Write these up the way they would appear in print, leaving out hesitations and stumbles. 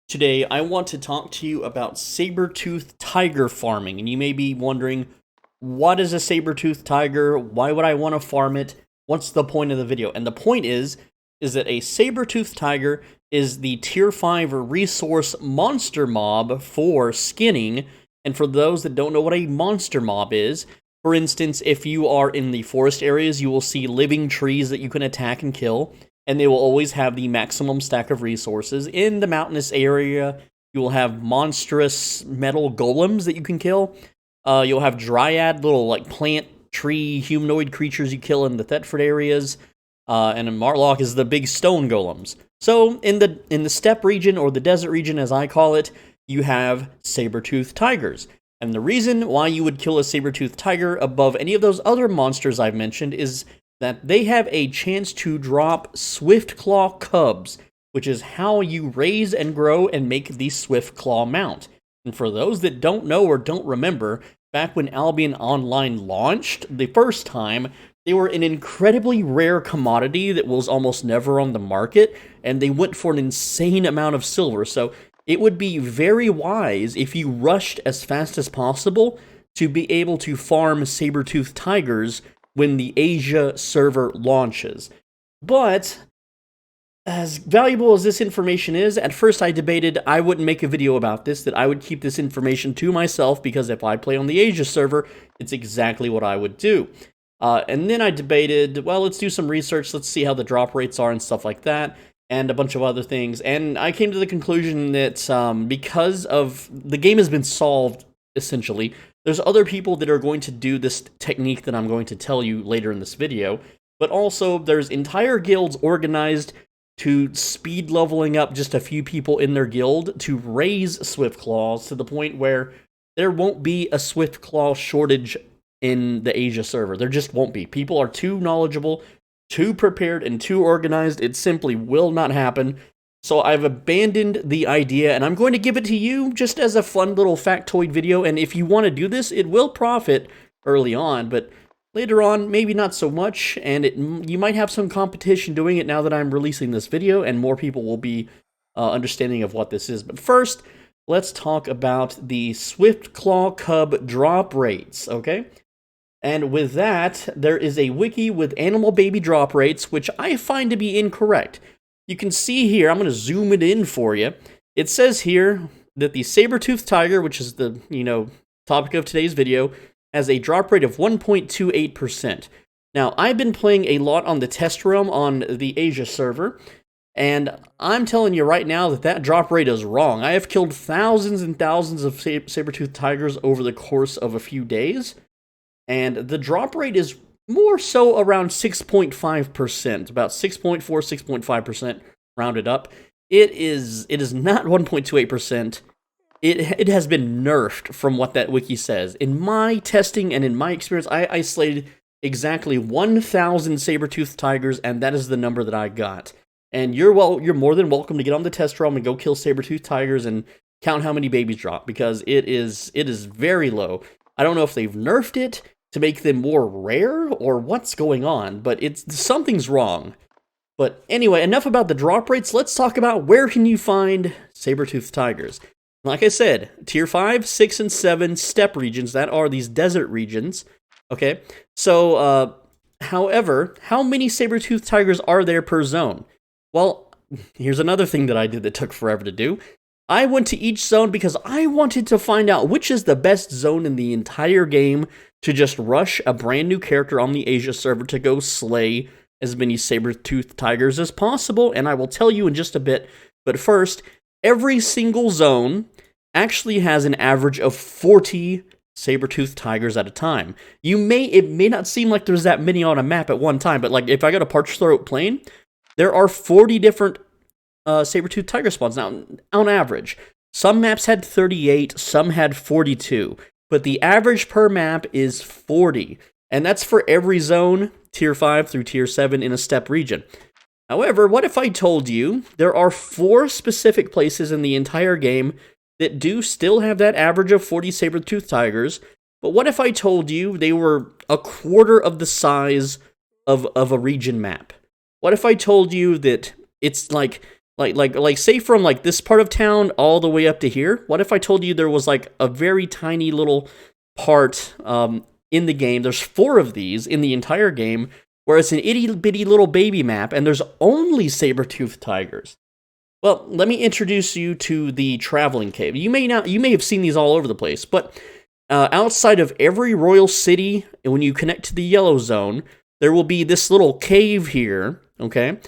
Today, I want to talk to you about saber-tooth tiger farming, and you may be wondering, what is a saber-tooth tiger? Why would I want to farm it? What's the point of the video? And the point is that a saber-tooth tiger is the tier 5 resource monster mob for skinning, and for those that don't know what a monster mob is, for instance, if you are in the forest areas, you will see living trees that you can attack and kill, and they will always have the maximum stack of resources. In the mountainous area, you will have monstrous metal golems that you can kill. You'll have dryad, little like plant, tree, humanoid creatures you kill in the Thetford areas. And in Martlock is the big stone golems. So in the steppe region, or the desert region as I call it, you have saber-tooth tigers. And the reason why you would kill a saber-tooth tiger above any of those other monsters I've mentioned is that they have a chance to drop Swiftclaw cubs, which is how you raise and grow and make the Swiftclaw mount. And for those that don't know or don't remember, back when Albion Online launched the first time, they were an incredibly rare commodity that was almost never on the market, and they went for an insane amount of silver. So it would be very wise if you rushed as fast as possible to be able to farm saber-tooth tigers when the Asia server launches. But as valuable as this information is, at first I debated I wouldn't make a video about this, that I would keep this information to myself, because if I play on the Asia server, it's exactly what I would do. And then I debated, well, let's do some research, let's see how the drop rates are and stuff like that, and a bunch of other things. And I came to the conclusion that because of the game has been solved, essentially, there's other people that are going to do this technique that I'm going to tell you later in this video, but also there's entire guilds organized to speed leveling up just a few people in their guild to raise Swiftclaws to the point where there won't be a Swiftclaw shortage in the Asia server. There just won't be. People are too knowledgeable, too prepared, and too organized. It simply will not happen. So I've abandoned the idea, and I'm going to give it to you just as a fun little factoid video, and if you want to do this, it will profit early on, but later on, maybe not so much, and you might have some competition doing it now that I'm releasing this video, and more people will be understanding of what this is. But first, let's talk about the Swiftclaw cub drop rates, okay? And with that, there is a wiki with animal baby drop rates, which I find to be incorrect. You can see here, I'm going to zoom it in for you. It says here that the saber-tooth tiger, which is the, topic of today's video, has a drop rate of 1.28%. Now, I've been playing a lot on the test realm on the Asia server, and I'm telling you right now that that drop rate is wrong. I have killed thousands and thousands of saber-tooth tigers over the course of a few days, and the drop rate is more so around 6.5%, about 6.4, 6.5% rounded up. It is not 1.28%. It has been nerfed from what that wiki says. In my testing and in my experience, I isolated exactly 1,000 saber-tooth tigers, and that is the number that I got. And you're more than welcome to get on the test realm and go kill saber-tooth tigers and count how many babies drop, because it is very low. I don't know if they've nerfed it to make them more rare, or what's going on, but something's wrong. But anyway, enough about the drop rates. Let's talk about where can you find saber-tooth tigers. Like I said, tier 5, 6, and 7 steppe regions, that are these desert regions, okay? So, however, how many saber-tooth tigers are there per zone? Well, here's another thing that I did that took forever to do. I went to each zone because I wanted to find out which is the best zone in the entire game to just rush a brand new character on the Asia server to go slay as many saber-tooth tigers as possible, and I will tell you in just a bit. But first, every single zone actually has an average of 40 saber-tooth tigers at a time. It may not seem like there's that many on a map at one time, but like if I go to Parched Throat Plain, there are 40 different saber-tooth tiger spawns now on average. Some maps had 38, some had 42, but the average per map is 40, and that's for every zone, tier 5 through tier 7 in a steppe region. However, what if I told you there are 4 specific places in the entire game that do still have that average of 40 saber-tooth tigers, but what if I told you they were a quarter of the size of a region map? What if I told you that it's like Like say from like this part of town all the way up to here. What if I told you there was like a very tiny little part in the game? There's 4 of these in the entire game, where it's an itty bitty little baby map, and there's only saber-toothed tigers. Well, let me introduce you to the traveling cave. You may have seen these all over the place, but outside of every royal city, when you connect to the yellow zone, there will be this little cave here, okay?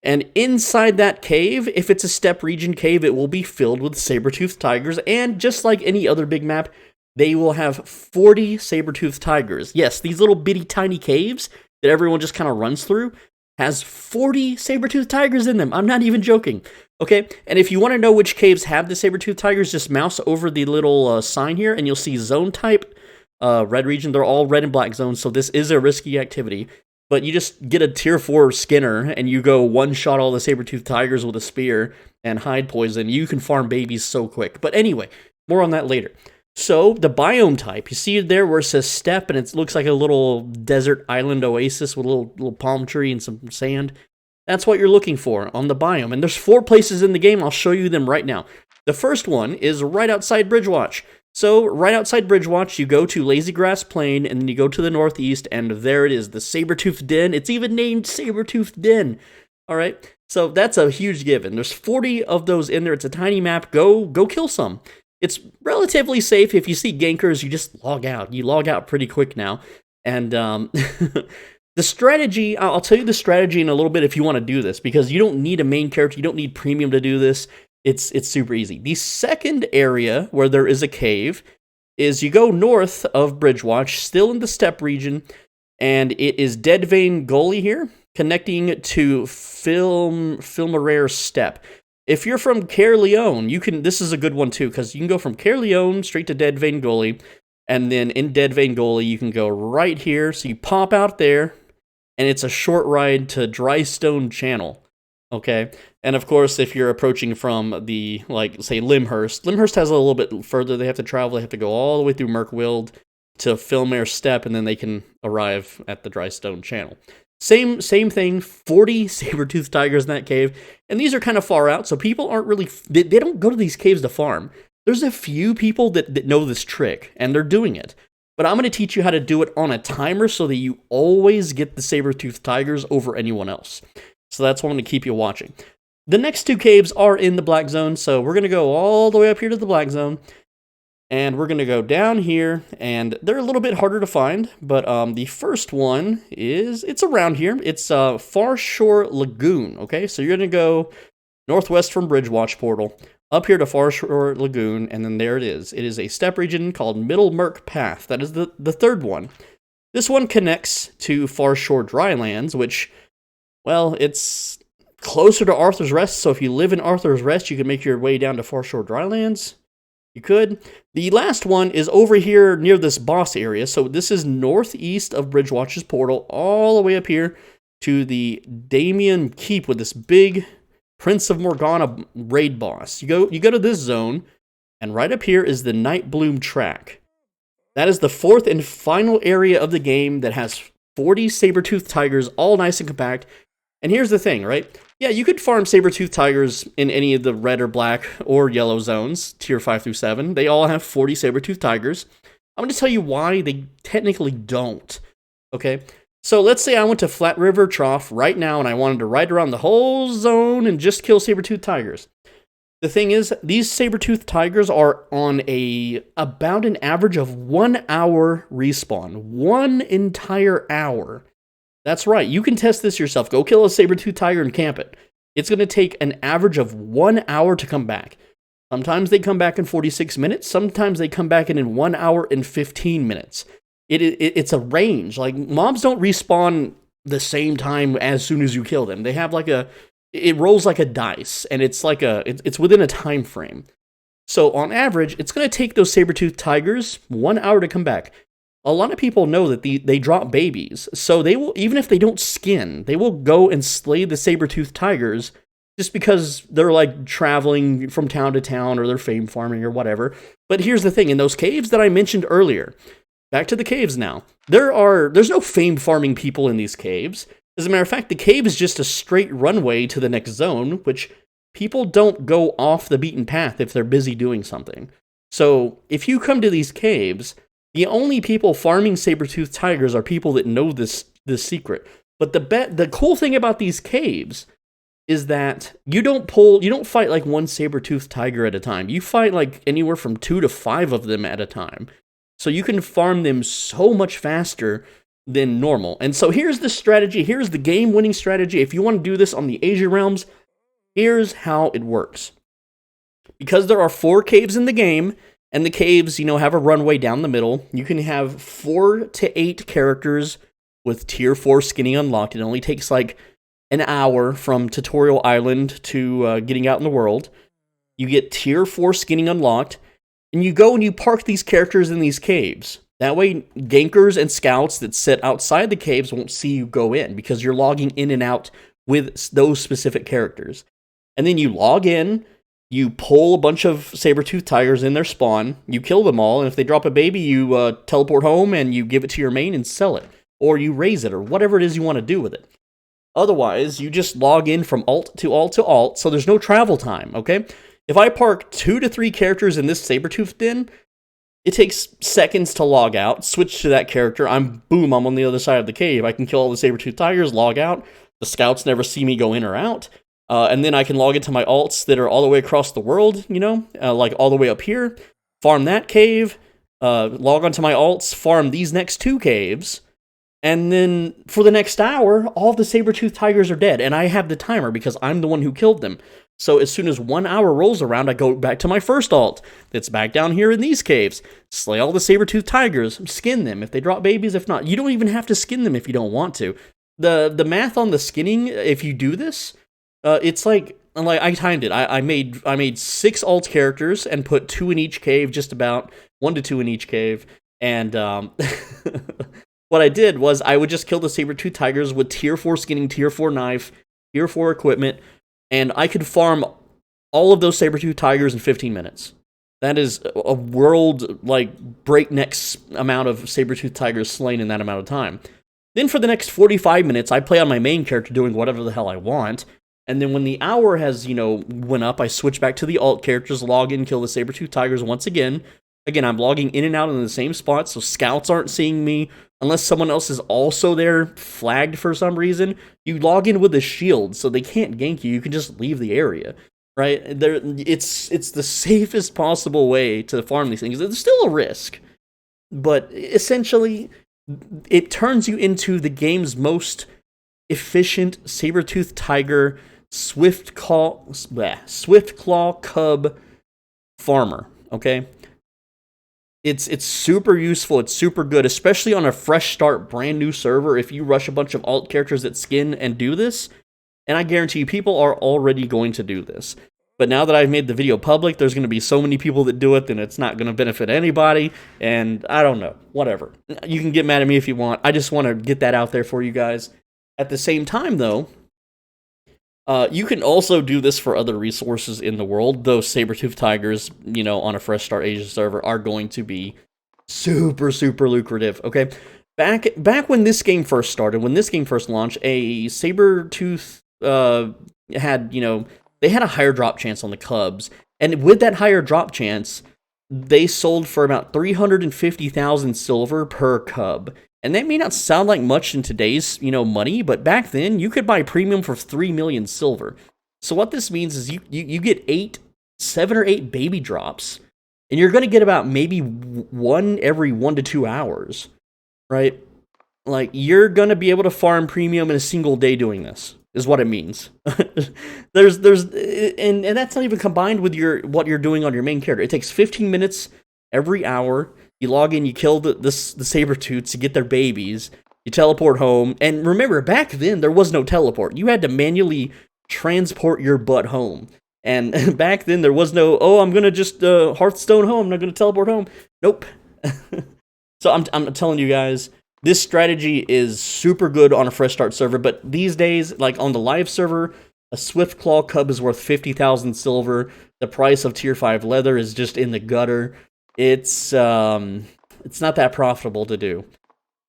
And inside that cave, if it's a steppe region cave, it will be filled with saber-toothed tigers, and just like any other big map, they will have 40 saber-toothed tigers. Yes, these little bitty tiny caves that everyone just kind of runs through has 40 saber-toothed tigers in them. I'm not even joking. Okay, and if you want to know which caves have the saber-toothed tigers, just mouse over the little sign here, and you'll see zone type, red region. They're all red and black zones, so this is a risky activity. But you just get a tier 4 Skinner, and you go one-shot all the saber-toothed tigers with a spear and hide poison. You can farm babies so quick. But anyway, more on that later. So, the biome type, you see it there where it says steppe, and it looks like a little desert island oasis with a little palm tree and some sand. That's what you're looking for on the biome. And there's 4 places in the game. I'll show you them right now. The first one is right outside Bridgewatch. So, right outside Bridgewatch, you go to Lazy Grass Plain, and then you go to the northeast, and there it is, the Sabertooth Den. It's even named Sabertooth Den. Alright, so that's a huge given. There's 40 of those in there. It's a tiny map. Go kill some. It's relatively safe. If you see gankers, you just log out. You log out pretty quick now. And the strategy, I'll tell you the strategy in a little bit if you want to do this, because you don't need a main character. You don't need premium to do this. It's super easy. The second area where there is a cave is you go north of Bridgewatch, still in the steppe region, and it is Dead Vein Gully here, connecting to Filmarare Steppe. If you're from Caerleon, this is a good one too, because you can go from Caerleon straight to Dead Vein Gully, and then in Dead Vein Gully, you can go right here, so you pop out there, and it's a short ride to Drystone Channel. Okay, and of course, if you're approaching from the, like, say, Limhurst has a little bit further. They have to travel. They have to go all the way through Mirkwild to Filmare Steppe, and then they can arrive at the Drystone Channel. Same thing, 40 saber-toothed tigers in that cave, and these are kind of far out, so people aren't really, they don't go to these caves to farm. There's a few people that know this trick, and they're doing it. But I'm going to teach you how to do it on a timer so that you always get the saber-toothed tigers over anyone else. So that's what I'm going to keep you watching. The next 2 caves are in the black zone, so we're going to go all the way up here to the black zone, and we're going to go down here, and they're a little bit harder to find, but the first one it's around here. It's Far Shore Lagoon, okay? So you're going to go northwest from Bridgewatch Portal, up here to Far Shore Lagoon, and then there it is. It is a steppe region called Middle Merk Path. That is the third one. This one connects to Far Shore Drylands, which, well, it's closer to Arthur's Rest, so if you live in Arthur's Rest, you can make your way down to Far Shore Drylands. You could. The last one is over here near this boss area, so this is northeast of Bridgewatch's portal, all the way up here to the Damien Keep with this big Prince of Morgana raid boss. You go to this zone, and right up here is the Night Bloom track. That is the 4th and final area of the game that has 40 saber-toothed tigers, all nice and compact. And here's the thing, right? Yeah, you could farm saber-toothed tigers in any of the red or black or yellow zones, tier 5 through 7. They all have 40 saber-toothed tigers. I'm going to tell you why they technically don't, okay? So let's say I went to Flat River Trough right now and I wanted to ride around the whole zone and just kill saber-toothed tigers. The thing is, these saber-toothed tigers are on about an average of 1 hour respawn. 1 entire hour. That's right, you can test this yourself. Go kill a saber-toothed tiger and camp it. It's going to take an average of 1 hour to come back. Sometimes they come back in 46 minutes. Sometimes they come back in 1 hour and 15 minutes. It's a range. Like, mobs don't respawn the same time as soon as you kill them. They have like it rolls like a dice, and it's like it's within a time frame. So on average, it's going to take those saber-toothed tigers 1 hour to come back. A lot of people know that they drop babies, so they will, even if they don't skin, they will go and slay the saber-toothed tigers just because they're like traveling from town to town or they're fame farming or whatever. But here's the thing, in those caves that I mentioned earlier, back to the caves now, there's no fame farming people in these caves. As a matter of fact, the cave is just a straight runway to the next zone, which people don't go off the beaten path if they're busy doing something. So if you come to these caves, the only people farming saber-toothed tigers are people that know this secret. But the cool thing about these caves is that you don't fight like one saber-toothed tiger at a time. You fight like anywhere from 2 to 5 of them at a time. So you can farm them so much faster than normal. And so here's the strategy. Here's the game-winning strategy. If you want to do this on the Asia realms, here's how it works. Because there are 4 caves in the game, and the caves, have a runway down the middle, you can have 4 to 8 characters with tier 4 skinning unlocked. It only takes like an hour from Tutorial Island to getting out in the world. You get tier 4 skinning unlocked, and you go and you park these characters in these caves. That way, gankers and scouts that sit outside the caves won't see you go in, because you're logging in and out with those specific characters. And then you log in, you pull a bunch of saber-toothed tigers in their spawn, you kill them all, and if they drop a baby, you teleport home and you give it to your main and sell it. Or you raise it, or whatever it is you want to do with it. Otherwise, you just log in from alt to alt to alt, so there's no travel time, okay? If I park 2 to 3 characters in this saber-toothed den, it takes seconds to log out, switch to that character, I'm on the other side of the cave. I can kill all the saber-toothed tigers, log out, the scouts never see me go in or out, and then I can log into my alts that are all the way across the world, like all the way up here, farm that cave, log onto my alts, farm these next 2 caves, and then for the next hour, all the saber-toothed tigers are dead, and I have the timer because I'm the one who killed them. So as soon as 1 hour rolls around, I go back to my first alt that's back down here in these caves, slay all the saber-toothed tigers, skin them if they drop babies. If not, you don't even have to skin them if you don't want to. The math on the skinning, if you do this, it's like I timed it. I made 6 alt characters and put 2 in each cave, just about 1 to 2 in each cave, and what I did was I would just kill the saber-toothed tigers with tier 4 skinning, tier 4 knife, tier 4 equipment, and I could farm all of those saber-toothed tigers in 15 minutes. That is a world, breakneck amount of saber-toothed tigers slain in that amount of time. Then for the next 45 minutes, I play on my main character doing whatever the hell I want, and then when the hour has, went up, I switch back to the alt characters, log in, kill the saber-toothed tigers once again. Again, I'm logging in and out in the same spot, so scouts aren't seeing me. Unless someone else is also there, flagged for some reason, you log in with a shield, so they can't gank you. You can just leave the area, right? It's the safest possible way to farm these things. There's still a risk, but essentially, it turns you into the game's most efficient saber-toothed tiger, swiftclaw cub farmer, okay? It's super useful, it's super good, especially on a fresh start, brand new server. If you rush a bunch of alt characters that skin and do this, and I guarantee you people are already going to do this. But now that I've made the video public, there's going to be so many people that do it, then it's not going to benefit anybody, and I don't know, whatever. You can get mad at me if you want, I just want to get that out there for you guys. At the same time, though, you can also do this for other resources in the world. Those saber-toothed tigers, on a fresh start Asia server are going to be super, super lucrative, okay? Back when this game first started, when this game first launched, a saber-tooth had, they had a higher drop chance on the cubs. And with that higher drop chance, they sold for about 350,000 silver per cub. And that may not sound like much in today's, money, but back then, you could buy premium for 3 million silver. So what this means is you get 7 or 8 baby drops, and you're going to get about maybe 1 every 1 to 2 hours, right? Like, you're going to be able to farm premium in a single day doing this, is what it means. and that's not even combined with what you're doing on your main character. It takes 15 minutes every hour. You log in, you kill the saber-tooths to get their babies, you teleport home, and remember, back then, there was no teleport. You had to manually transport your butt home. And back then, there was no, I'm gonna just Hearthstone home, I'm not gonna teleport home. Nope. So I'm telling you guys, this strategy is super good on a fresh start server, but these days, like on the live server, a Swiftclaw cub is worth 50,000 silver. The price of tier 5 leather is just in the gutter. It's not that profitable to do.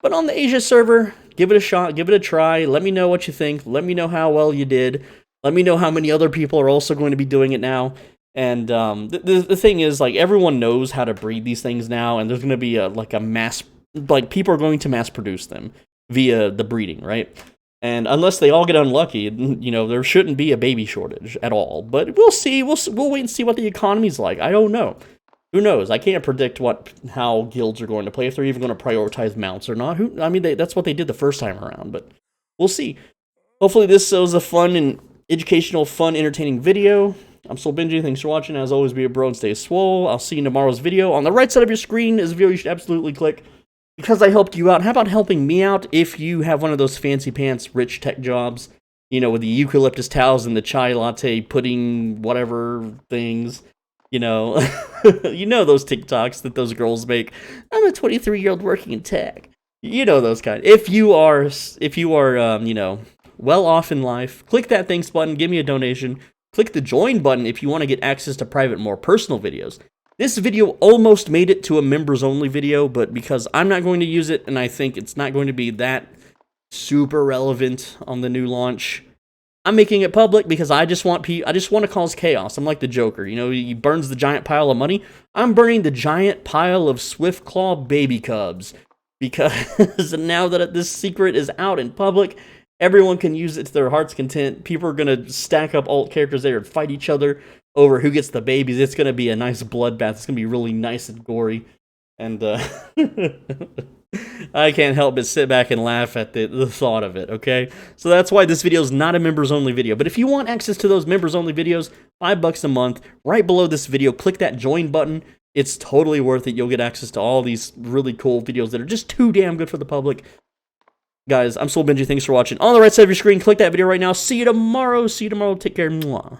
But on the Asia server, give it a shot, give it a try. Let me know what you think. Let me know how well you did. Let me know how many other people are also going to be doing it now. And the thing is, like, everyone knows how to breed these things now, and there's going to be a mass, like, people are going to mass produce them via the breeding, right? And unless they all get unlucky, you know, there shouldn't be a baby shortage at all. But we'll see. We'll wait and see what the economy's like. I don't know. Who knows? I can't predict how guilds are going to play, if they're even going to prioritize mounts or not. I mean, that's what they did the first time around, but we'll see. Hopefully this was a fun and educational, fun, entertaining video. I'm Soul Benji. Thanks for watching. As always, be a bro and stay swole. I'll see you in tomorrow's video. On the right side of your screen is a video you should absolutely click, because I helped you out. How about helping me out if you have one of those fancy pants rich tech jobs, you know, with the eucalyptus towels and the chai latte pudding whatever things, you know. You know those TikToks that those girls make. I'm a 23-year-old working in tech. You know those kind. If you are you know, well off in life, click that thanks button, give me a donation. Click the join button if you want to get access to private, more personal videos. This video almost made it to a members-only video, but because I'm not going to use it, and I think it's not going to be that super relevant on the new launch, I'm making it public because I just want to cause chaos. I'm like the Joker, you know, he burns the giant pile of money. I'm burning the giant pile of Swiftclaw baby cubs, because now that this secret is out in public, everyone can use it to their heart's content. People are going to stack up alt characters there and fight each other over who gets the babies. It's going to be a nice bloodbath. It's going to be really nice and gory. And I can't help but sit back and laugh at the thought of it, okay? So that's why this video is not a members-only video. But if you want access to those members-only videos, $5 a month, right below this video, click that join button. It's totally worth it. You'll get access to all these really cool videos that are just too damn good for the public. Guys, I'm Soul Benji. Thanks for watching. On the right side of your screen, click that video right now. See you tomorrow. Take care. Mwah.